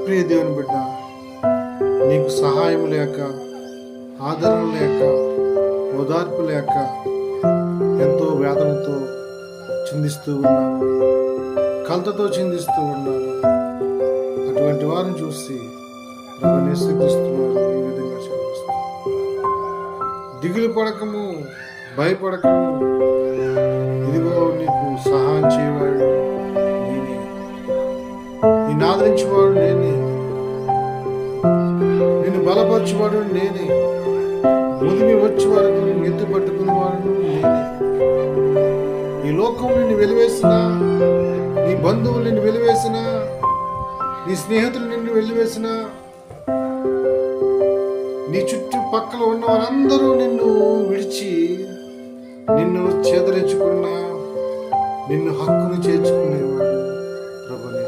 ప్రియ దేవుని బిడ్డ, నీకు సహాయం లేక, ఆదరణ లేక, ఓదార్పు లేక ఎంతో వేదనతో చిందిస్తూ ఉన్నావు, కలతతో చిందిస్తూ ఉన్నావు. అటువంటి వారిని చూసి యేసుక్రీస్తువారు ఈ విధంగా చదివిస్తారు: దిగులు పడకము, భయపడకము, ఇదిగో నీకు సహాయం చేయవాడు నేనే, నిన్ను ఆదరించేవాడు నేనే, నిన్ను బలపరచువాడు నేనే, ముదిమి వచ్చే వరకు నిన్ను ఎత్తు పట్టుకునేవాడు నేనే. ఈ లోకం నిన్ను వెలివేసిన, నీ బంధువులు నిన్ను వెలివేసిన, నీ స్నేహితులు నిన్ను వెలివేసిన, నీ చుట్టుపక్కల ఉన్న వారందరూ నిన్ను విడిచి నిన్ను చేదరించుకున్నా, నిన్ను హక్కును చేర్చుకునేవాడు ప్రభుని